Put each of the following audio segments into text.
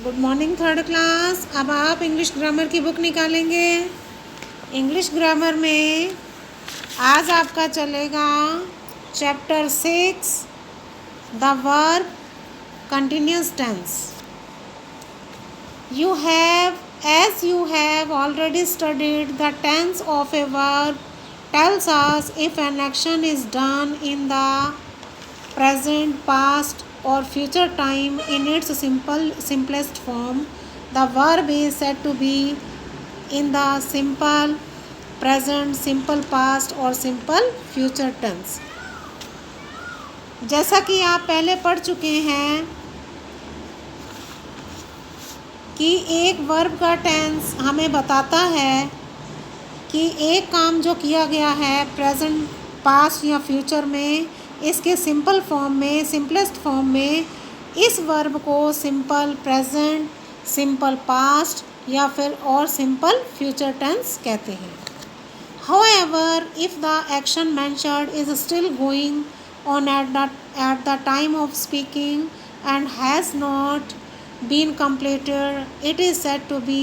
Good morning third class. अब आप English grammar की बुक निकालेंगे। इंग्लिश ग्रामर में आज आपका चलेगा chapter 6 the verb continuous tense. You have already studied the tense of a verb tells us if an action is done in the present, past or future time in its simplest form. The verb is said to be in the simple present, simple past or simple future tense. जैसा कि आप पहले पढ़ चुके हैं कि एक verb का टेंस हमें बताता है कि एक काम जो किया गया है प्रेजेंट, पास्ट या फ्यूचर में, इसके सिंपल फॉर्म में, सिंपलेस्ट फॉर्म में इस वर्ब को सिंपल प्रेजेंट, सिंपल पास्ट या फिर और सिंपल फ्यूचर टेंस कहते हैं। However, if the action mentioned is still going on at the time of speaking and has not been completed, it is said to be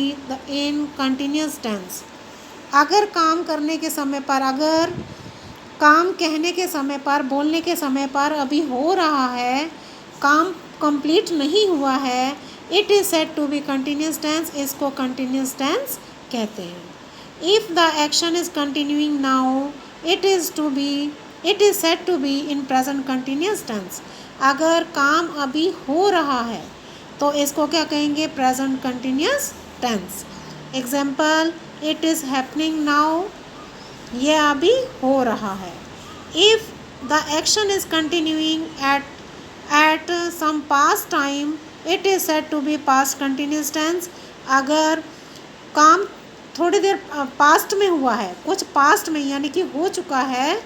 in continuous tense. अगर काम करने के समय पर, अगर काम कहने के समय पर, बोलने के समय पर अभी हो रहा है, काम कंप्लीट नहीं हुआ है, it is said to be continuous tense. इसको continuous tense कहते हैं। If the action is continuing now, it is said to be in present continuous tense. अगर काम अभी हो रहा है तो इसको क्या कहेंगे? Present continuous tense. Example, it is happening now, ये अभी हो रहा है। If the action is continuing at some past time, it is said to be past continuous tense. अगर काम थोड़ी देर पास्ट में हुआ है, कुछ पास्ट में यानी कि हो चुका है,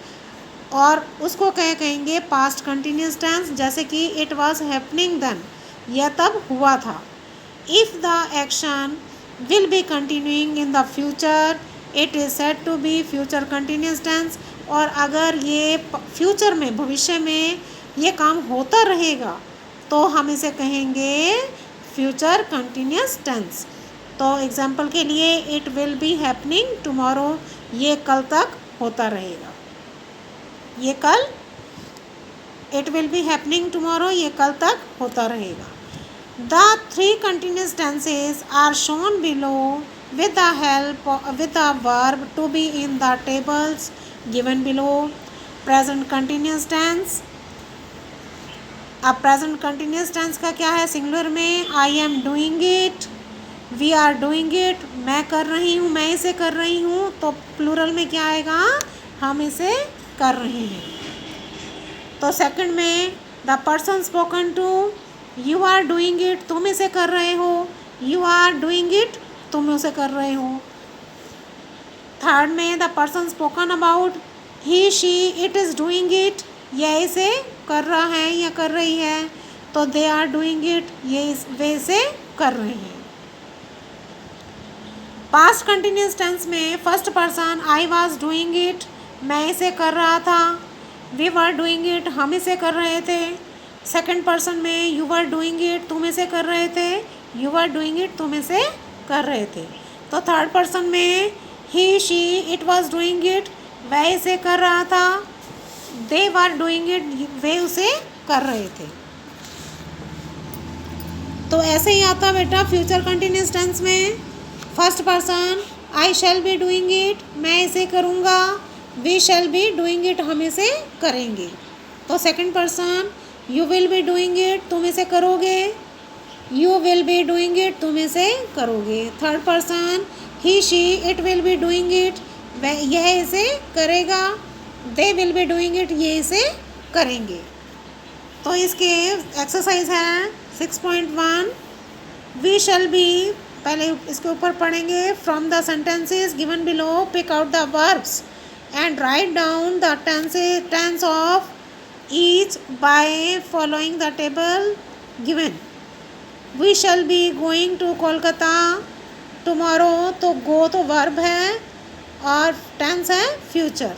और उसको कहेंगे पास्ट कंटिन्यूस टेंस। जैसे कि इट वॉज हैपनिंग देन, यह तब हुआ था। If the action will be continuing in the future, it is said to be future continuous tense. और अगर ये फ्यूचर में, भविष्य में ये काम होता रहेगा तो हम इसे कहेंगे फ्यूचर कंटिन्यूस टेंस। तो एग्जाम्पल के लिए, it will be happening tomorrow, ये कल तक होता रहेगा। ये कल, it will be happening tomorrow, ये कल तक होता रहेगा। The three continuous tenses are shown below with the help with the verb to be in the tables given below. Present continuous tense. अब present continuous tense का क्या है? Singular में I am doing it, we are doing it, मैं कर रही हूँ, मैं इसे कर रही हूँ। तो प्लूरल में क्या आएगा? हम इसे कर रहे हैं। तो सेकंड में the person spoken to, you are doing it, तुम इसे कर रहे हो, यू आर डूइंग इट, तुम उसे कर रहे हो। थर्ड में the person spoken about, he she it is doing it, यह इसे कर रहा है या कर रही है, तो दे आर डूइंग इट, वे इसे कर रहे हैं। पास्ट कंटिन्यूस टेंस में first person I was doing it, मैं इसे कर रहा था, वी वर डूइंग इट, हम इसे कर रहे थे। सेकंड पर्सन में यू वर डूइंग इट, तुम इसे कर रहे थे, यू वर डूइंग इट, तुम इसे कर रहे थे। तो थर्ड पर्सन में ही she it was doing it, वह इसे कर रहा था, दे वर डूइंग इट, वे उसे कर रहे थे। तो ऐसे ही आता बेटा फ्यूचर कंटिन्यूस टेंस में, first person I shall be doing it, मैं इसे करूँगा, we shall be doing it, हम इसे करेंगे। तो second person you will be doing it, तुम इसे करोगे, you will be doing it, तुम इसे करोगे। Third person he she it will be doing it, यह इसे करेगा, they will be doing it, ये इसे करेंगे। तो इसके एक्सरसाइज है 6.1, वी शैल बी, पहले इसके ऊपर पढ़ेंगे। From the sentences given below pick out the verbs and write down the tense of each by following the table given. We shall be going to Kolkata tomorrow, तो go तो verb है और tense है future.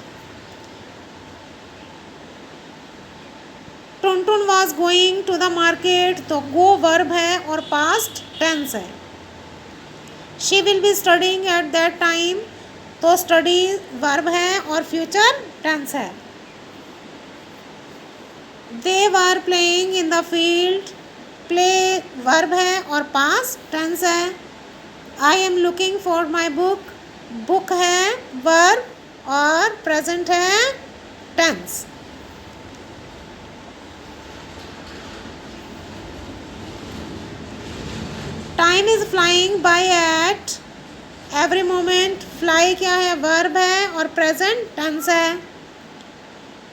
Tuntun was going to the market, तो go verb है और past tense tense है। She will be studying at that time, तो स्टडी वर्ब है और फ्यूचर टेंस है। They were playing in the field, play verb है और पास्ट टेंस है। I am looking for my book, book है verb और प्रेजेंट है tense. Time is flying by at every moment, fly क्या है वर्ब है और प्रेजेंट टेंस है।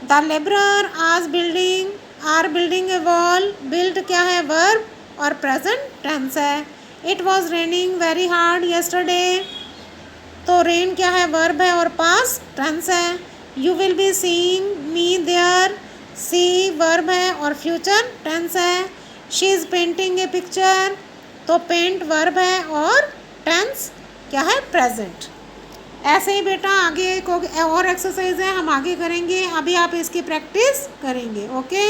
The labourer are building a wall, build क्या है वर्ब और प्रेजेंट टेंस है। It was raining very hard yesterday, तो रेन क्या है वर्ब है और पास्ट टेंस है। You will be seeing me there, see verb है और फ्यूचर टेंस है। She is painting a picture, तो पेंट वर्ब है और टेंस क्या है प्रेजेंट। ऐसे ही बेटा आगे एक और एक्सरसाइज है, हम आगे करेंगे, अभी आप इसकी प्रैक्टिस करेंगे। ओके।